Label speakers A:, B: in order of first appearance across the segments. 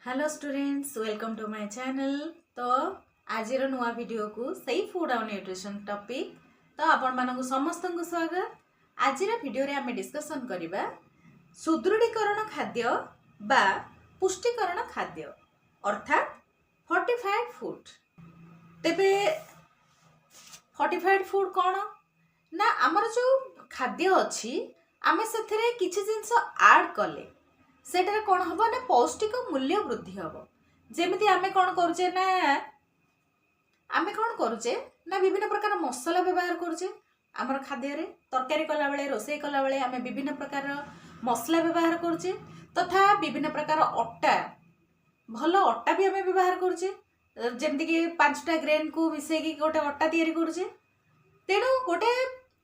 A: Hello students, welcome to my channel. तो आज नुआ वीडियो को सही फूड और न्यूट्रिशन टॉपिक तो आपण मानक समस्त को स्वागत। आज वीडियो रे आमे डिस्कशन करिबा सुदृढ़ीकरण खाद्य बा पुष्टिकरण खाद्य अर्थात फोर्टिफाइड फूड। तेबे फोर्टिफाइड फूड कौन ना आमर जो खाद्य अच्छी आमे सेथरे किछि जिंस ऐड कले सेटारे कौन हम ना पौष्टिक मूल्य वृद्धि हम। जमीती आमे कौन करुचे ना विभिन्न प्रकार मसला व्यवहार करुचे आमर खाद्य रे तरकारी कला बेले रोषे कला बेले आमे विभिन्न प्रकार मसला व्यवहार करुचे तथा विभिन्न प्रकार अट्टा भल अट्टा भी आमे व्यवहार करुचे जमती कि 5टा ग्रेन को मिसेकी गोटे अट्टा तैयारी करुचे। तेणु गोटे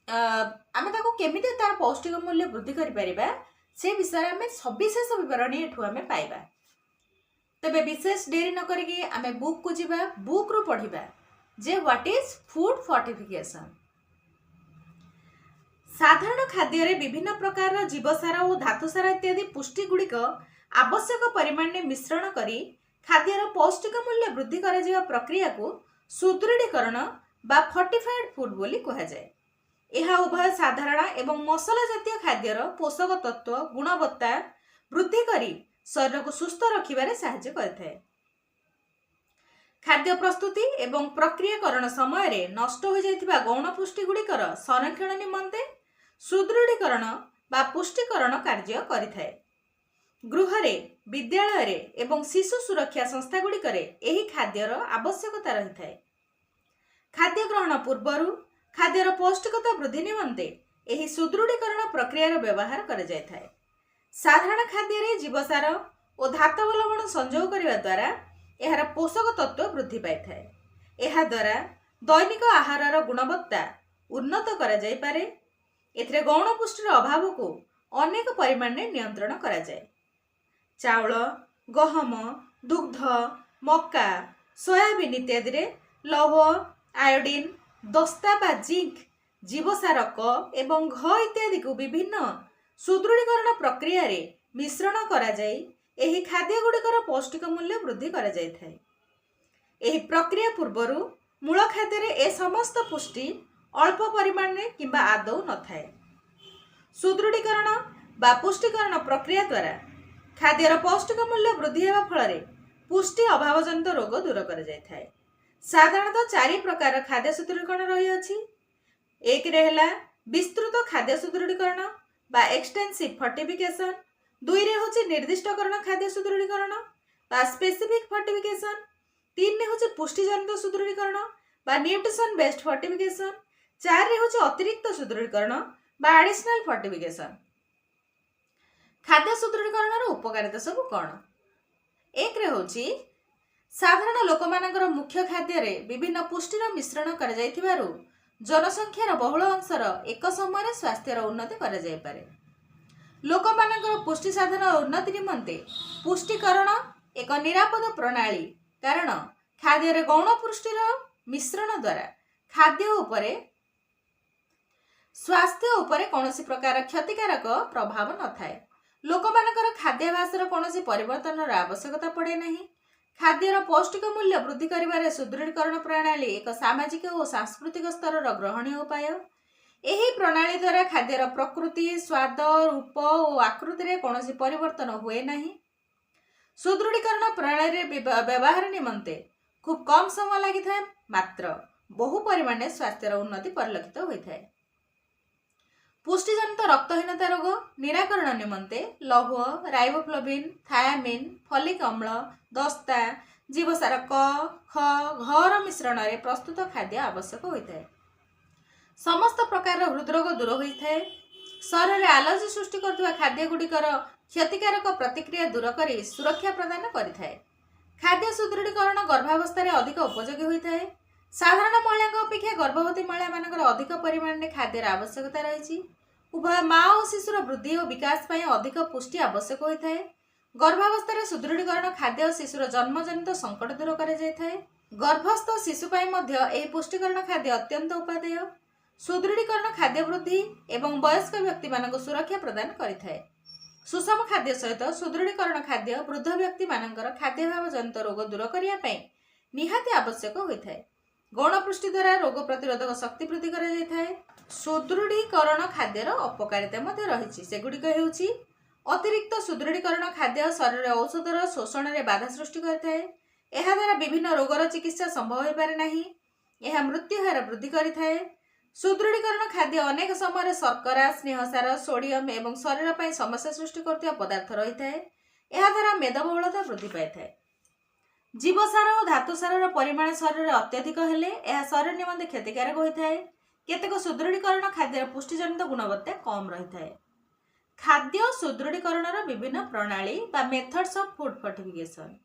A: आमे ताको केमिति तार पौष्टिक मूल्य वृद्धि करि परिबा से विषय आमे सविशेष विवरणी एठू आमे पाइबा। तबे विशेष देरी न करिकि आमे बुक को जिबा, बुक रो पढिबा जे व्हाट इज फूड फोर्टिफिकेशन। साधारण खाद्य रे विभिन्न प्रकार जीवसार और धातुसार इत्यादि पुष्टि गुड़िक आवश्यक परिमाण में मिश्रण करी खाद्यर पौष्टिक मूल्य वृद्धि करा जिवा प्रक्रिया को सुदृढ़ीकरण बा फोर्टिफाइड फूड बोली कहा जाए। यह उभय साधारण एवं मसला जातीय खाद्यर पोषक तत्व गुणवत्ता वृद्धि करी शरीर को सुस्थ रखिबारे सहायता करथाय। खाद्य प्रस्तुति एवं प्रक्रियाकरण समय रे नष्ट हो जाइथिबा गौण पुष्टि गुड़िकर संरक्षण निमंते सुदृढ़ीकरण बा पुष्टिकरण कार्य करिथाय। गृह रे, विद्यालय रे एवं शिशु सुरक्षा संस्था गुड़िकरे एही खाद्यर आवश्यकता रहिथाय। खाद्य ग्रहण पूर्वरु खाद्यर पौष्टिकता वृद्धि निमंते एही सुदृढ़ीकरण प्रक्रियार व्यवहार करा जायथाय। साधारण खाद्य रे जीवसार और धातव लवण संयोग करने द्वारा एहार पोषक तत्व वृद्धि पाइथाय। एहा द्वारा दैनिक आहारर गुणवत्ता उन्नत करा जाय पारे। एथिरे गौण पुष्टिर अभाव को अनेक परिमाण में नियंत्रण करा जाय। चाउल, गहम, दुग्ध, मक्का, सोयाबीन इत्यादि रे लौह, आयोडीन, दस्ता बा जिंक, जीवसार क एवं घ इत्यादि को विभिन्न सुदृढ़ीकरण प्रक्रिया रे मिश्रण करा जाय एही खाद्य गुड़िकर पौष्टिक मूल्य वृद्धि करा जायथाय। एही प्रक्रिया पूर्वरु मूल खाद्य रे ए समस्त पुष्टि अल्प परिमाण में किंबा आदौ न थाए। सुदृढ़ीकरण बा पुष्टिकरण प्रक्रिया द्वारा खाद्यर पौष्टिक मूल्य वृद्धि हेबा फल रे पुष्टि अभावजनित रोग दूर करा जायथाय। साधारणतः 4 प्रकार खाद्य सुदृढ़ीकरण रही अछि। एक रे हला विस्तृत खाद्य सुदृढ़ीकरण बा एक्सटेंसिव फोर्टिफिकेशन। 2 रे होछि निर्दिष्टकरण खाद्य सुदृढ़ीकरण बा स्पेसिफिक फोर्टिफिकेशन। 3 रे होछि पुष्टिजनित सुदृढ़ीकरण बा न्यूट्रिशन बेस्ड फोर्टिफिकेशन। 4 रे होछि अतिरिक्त सुदृढ़ीकरण बा एडिशनल फोर्टिफिकेशन। खाद्य सुदृढ़ीकरण रो उपकारिता सब कोन? एक रे होछि साधारण लोकमानଙ୍କର मुख्य खाद्य रे विभिन्न पुष्टिर मिश्रण कर जाइथिबारु जनसंख्यार बहुल अंशर एक समय स्वास्थ्यर उन्नति कर जाय पारे। लोकमानଙ୍କର पुष्टि साधन उन्नति निमंते पुष्टिकरण एक निरापद प्रणाली कारण खाद्य रे गौण पुष्टिर मिश्रण द्वारा खाद्य उपरे स्वास्थ्य उपरे कोनोसी प्रकार क्षतिकारक प्रभाव न थाए। लोकमानଙ୍କର खाद्याभ्यासर कोनोसी परिवर्तनर आवश्यकता पड़े नहीं। खाद्यर पौष्टिक मूल्य वृद्धि करिबारे सुदृढ़ीकरण प्रणाली एक सामाजिक और सांस्कृतिक स्तर ग्रहणीय उपाय। एही प्रणाली द्वारा खाद्यर प्रकृति, स्वाद, रूप और आकृति रे कोनोसी परिवर्तन हुए नहीं। सुदृढ़ीकरण प्रणाली रे व्यवहार निमंते खूब कम समय लागि थाए, मात्र बहु परिमाण में स्वास्थ्यर उन्नति परिलक्षित होइथाय। पुष्टिजनित रक्तहीनता रोग निराकरण निमंते लौह, राइबोफ्लाविन, थायामिन, फलिक अम्ल, दस्ता, जीवसार क, ख, घ मिश्रण रे प्रस्तुत खाद्य आवश्यक होइथाय। समस्त प्रकार हृदरोग दूर होइथाय। शरीर रे एलर्जी सृष्टि करथुवा खाद्य गुड़िकर क्षतिकारक प्रतिक्रिया दूर करी सुरक्षा प्रदान करिथाय। खाद्य सुदृढ़ीकरण गर्भावस्था रे अधिक उपयोगी होइथाय। साधारण महिला अपेक्षा गर्भवती महिला मानकर अधिक परिमाण में खाद्यर आवश्यकता रही। उभय माँ और शिशुर वृद्धि और विकास पाई अधिक पुष्टि आवश्यक होता है। गर्भावस्था सुदृढ़ीकरण खाद्य और शिशुर जन्मजनित संकट दूर कर गर्भस्थ शिशु पुष्टिकरण खाद्य अत्यंत उपादेय। सुदृढ़ीकरण खाद्य वृद्धि एवं वयस्क व्यक्ति मानक सुरक्षा प्रदान करिथाय। सुषम खाद्य सहित सुदृढ़ीकरण खाद्य वृद्ध व्यक्ति मानकर खाद्याभाव जनित रोग दूर करने निहाती आवश्यक होता है। गौणपुष्टि द्वारा रोग प्रतिरोधक शक्ति वृद्धि कर सुदृढ़ीकरण खाद्यर अपकारिता रही सेगुड़िक हेउछि अतिरिक्त सुदृढ़ीकरण खाद्य शरीर औषधर शोषण में बाधा सृष्टि करता द्वारा विभिन्न रोगर चिकित्सा संभव हो पारे नहीं। यह मृत्यु हार वृद्धि करिଥାଏ। सुदृढ़ीकरण खाद्य अनेक समय शर्करा स्नेहसार सोडियम एवं शरीर पर समस्या सृष्टि करथिबा पदार्थ रही है द्वारा मेदबहुलता वृद्धि पाए। जीवसार और धातुसार परिमाण शरीर में अत्यधिक हेले यह शरीर निमंते क्षतिकारक होता है। केतेक सुदृढ़ीकरण खाद्य पुष्टिजनित गुणवत्ता कम रही है। खाद्य सुदृढ़ीकरण विभिन्न प्रणाली बा मेथड्स ऑफ फूड फोर्टिफिकेशन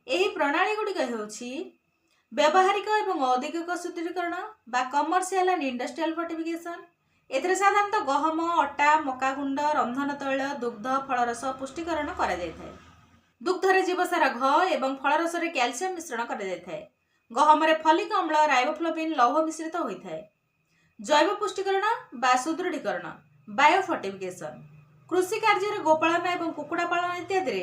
A: यही प्रणाली गुड़िक हेउछि व्यावहारिक एवं औद्योगिक सुदृढ़ीकरण बा कमर्शियल एंड इंडस्ट्रियल फोर्टिफिकेशन। एथिरे साधारणतः गहम अटा मका गुंड रंधन तैल दुग्ध फलरस पुष्टिकरण करा जायथाय। दुग्धरे जीवसार घ एवं फलरस रे कैल्शियम मिश्रण करा जायथाय। गहमरे फलिक अम्ल राइबोफ्लाविन लौह मिश्रित होइथाय। जैव पुष्टिकरण बा सुदृढ़ीकरण बायो फोर्टिफिकेशन कृषि कार्य गोपालन एवं कुकुड़ा पालन इत्यादि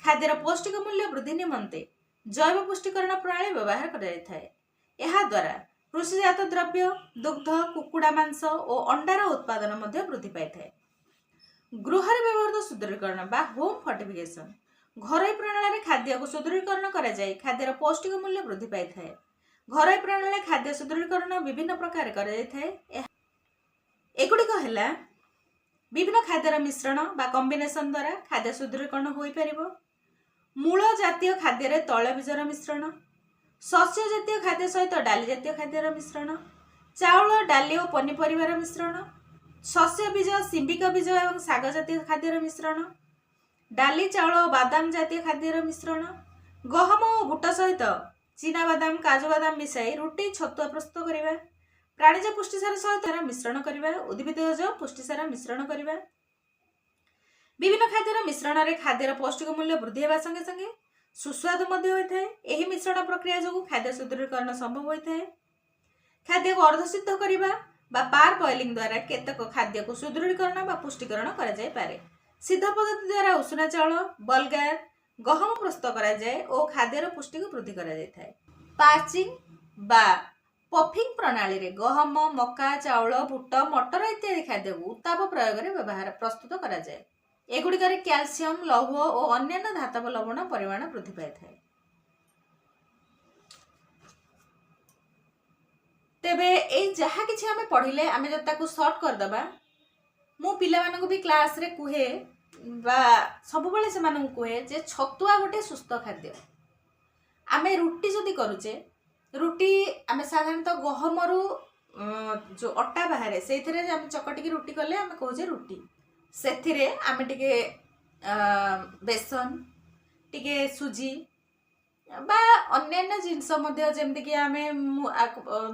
A: खाद्यर पौष्टिक मूल्य वृद्धि निमंते जैव पुष्टिकरण प्रणाली व्यवहार द्वारा कृषिजात द्रव्य दुग्ध कुकुड़ा मांस और अंडार उत्पादन वृद्धि पाए। गृह व्यवहृत सुदृढ़ीकरण बा होम फोर्टिफिकेशन घर प्रणाली खाद्य को सुदृढ़ीकरण कराए खाद्यर पौष्टिक मूल्य वृद्धि पाए। घर प्रणाली खाद्य सुदृढ़ीकरण विभिन्न प्रकार एगुड़िक है विभिन्न खाद्यर मिश्रण बा कॉम्बिनेशन द्वारा खाद्य सुदृढ़ीकरण हो पार। मूल जातीय खाद्य तैलबीजर मिश्रण शस्य जातीय खाद्य सहित डाली जातीय खाद्यर मिश्रण चाउल डाली और पनीपरिवार मिश्रण शस्य बीज सिंबिक बीज और साग जातीय खाद्यर मिश्रण डाली चाउल और बादाम जातीय खाद्यर मिश्रण गहम और बुट सहित चीना बादाम काजू बादाम मिसाई रुटी छतुआ प्रस्तुत करवा प्राणीज पुष्टिसार सहित मिश्रण करवा उद्भिदज पुष्टिसार मिश्रण करवा विभिन्न खाद्यर मिश्रण में खाद्यर पौष्टिक मूल्य वृद्धि होगा संगे संगे सुस्वाद होता है। यही मिश्रण प्रक्रिया जो खाद्य सुदृढ़ीकरण संभव होता है। खाद्य को अर्धसिद्ध करने पार बॉइलिंग द्वारा केतक खाद्य को सुदृढ़ीकरण व पुष्टिकरण कराए। सिद्ध पद्धति द्वारा उषुना चाउल बलगार गहम प्रस्तुत कराए और खाद्यर पुष्टि को वृद्धि कराए। पार्चिंग बा पफिंग प्रणाली रे गहम मका चाउल बुट मटर इत्यादि खाद्य को उत्ताप प्रयोग में व्यवहार प्रस्तुत कराए। एगुड़िक कैल्शियम लौह और अन्य धातव लवण परिमाण वृद्धि पाए। तेबे ए जहा किछि हमें पढ़िले आमे जब ताकू शॉर्ट कर दबा मु पिला मानकु भी क्लास रे कुहे बा सब बेले से मानकु कुहे जे छतुआ गोटे सुस्थ खाद्य। आमे रुटी जदि करूचे रुटी आमे साधारणतः गहमरु जो अटा बाहर से चकटिकी रुटी कले आमे कहूचे रुटी से आमे टिके बेसन टिके सुजी बा अन्य जिनस जमीक आम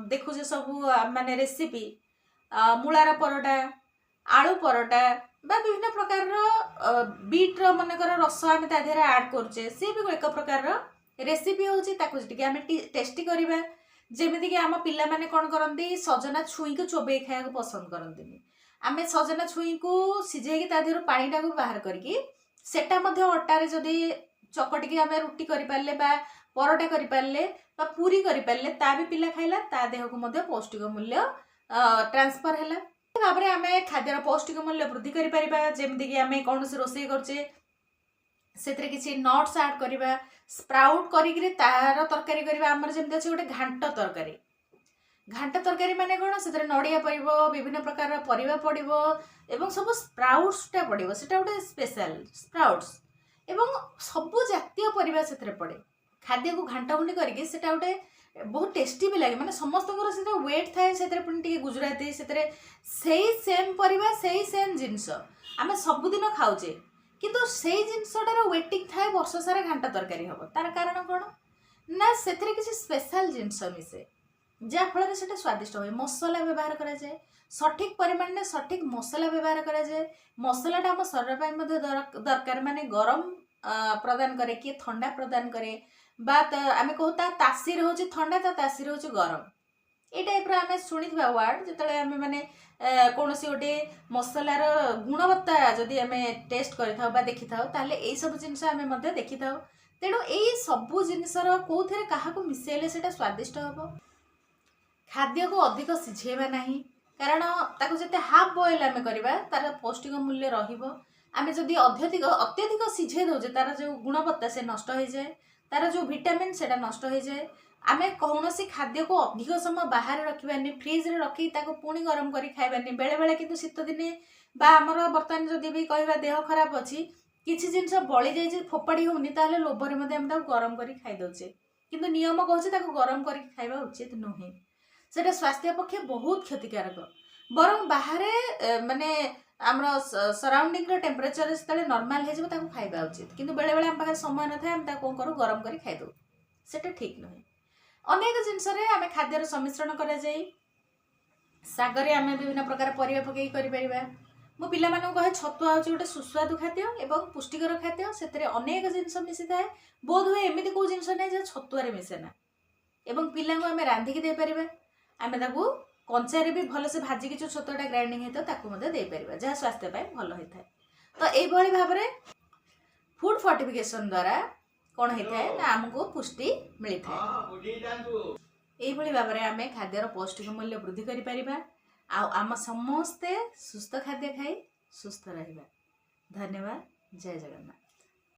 A: देखुचे सब माने रेसिपी मूलार परोटा आलू परोटा बा विभिन्न प्रकार बीट्र मनकर रस आम तादेह आड करुचे सी भी एक प्रकार रेसिपी होची आम टेस्टी करवा जमीक आम पिला माने कौन करती सजना छुई को चोबे खाया पसंद करती आमे सजना छुई को सिझे तादेह पानी टाक बाहर करके सेटा अटारे जदि चकटिकी आम रुटी कर पारे बा परोटा कर पारे बा पूरी कर पारे ता भी पिला खाइला ता देह को पौष्टिक मूल्य ट्रांसफर है भाव में आम खाद्यर पौष्टिक मूल्य वृद्धि कर जमीक आम कौन रोषे करचे से किसी नट्स आड करवा स्प्राउट करी तार तरकारी करवा आमर जमी अच्छे गोटे घांट तरकारी घांट तरकारी माने कौन से नड़िया पड़ो विभिन्न प्रकार परिवा पड़ो एवं सब स्प्राउट्सटा पड़ो से गोटे स्पेशल स्प्राउट्स एवं सबु जातीय परिवा से पड़े खाद्य को घांट गुंडी करके गोटे बहुत टेस्टी भी लगे माने समस्त वेट थाए से गुजराती से सेम परिवा से सेम जिनस आम सबुदिन खाऊचे किंतु से जिनसटार वेटिंग थाए वर्ष सारा घांट तरकारी हम तार कारण कौन ना से किसी स्पेशल जिनस मिसे जहाँफल से स्वादिष्ट हुए मसला व्यवहार कराए सठिक परिमाण में सठिक मसला व्यवहार कराए मसलाटा आम शरीर दरकार माने गरम प्रदान करे किए ठंडा प्रदान करे आम कहू तासीर हूँ ठंडा ता तासीर हूँ गरम ये टाइप आम शुणी वार्ड जो आम मैंने कौन सी गोटे मसलार गुणवत्ता जदि आम टेस्ट कर देखी था यही सब जिनस आम देखी था तेणु यही सबू जिनसर कौन क्या मिसेले से स्वादिष्ट हम खाद्य को अधिक सिझेबा नहीं कारण ताको जते हाफ बॉयल आम करवा तार पौष्टिक मूल्य रहिबो आम जदि अत्यधिक सिझे दौचे तार जो गुणवत्ता से नष्ट हो जाए तार जो विटामिन से नष्ट हो जाए आम कौन सी खाद्य को अधिक समय बाहर रखानी फ्रिज रे रखी पुणी गरम कर खाइबानी बेले बेले किंतु शीत दिने आमर बर्तमान जदि भी कहवा देह खराब अच्छी किसी जिनस बड़ी जाइए फोपाड़ी होनी ताले लोभरे गरम कर खाईदे किंतु नियम कहूँ गरम कर खाइबा उचित नुहे सेटा स्वास्थ्य पक्षे बहुत क्षतिकारक बरं बाहर माने आमर सराउंडिंग टेम्परेचर से नॉर्मल हो खाइबा उचित किंतु बेले बेले आम पाखे समय न था आम कौन करूँ गरम कर खाईदे सेटा ठीक नुहे अनेक जिनस आम खाद्यर सम्मिश्रण कर सागरे आम विभिन्न प्रकार परिया पकई कर मो पिला कहे छतुआ हूँ गोटे सुस्वादु खाद्य एवं पुष्टिकर खाद्य से अनेक जिनस मिसी थाए बोध हुए एमती कौ जिनस ना जहाँ छतुआरे मिसेना एवं पिला आम रांधिकी देपर आम कंचारे भी भलसे भाजिकी जो छतुआटा ग्राइंडिंग होता है जहाँ स्वास्थ्य भल होता है तो यही भाव में फूड फोर्टिफिकेशन द्वारा कौन होता है ना आमको पुष्टि मिलता है यही भाव में आम खाद्यर पौष्टिक मूल्य वृद्धि कर आम समस्ते सुस्थ खाद्य खाई सुस्थ रहिबा। धन्यवाद। जय जगन्नाथ।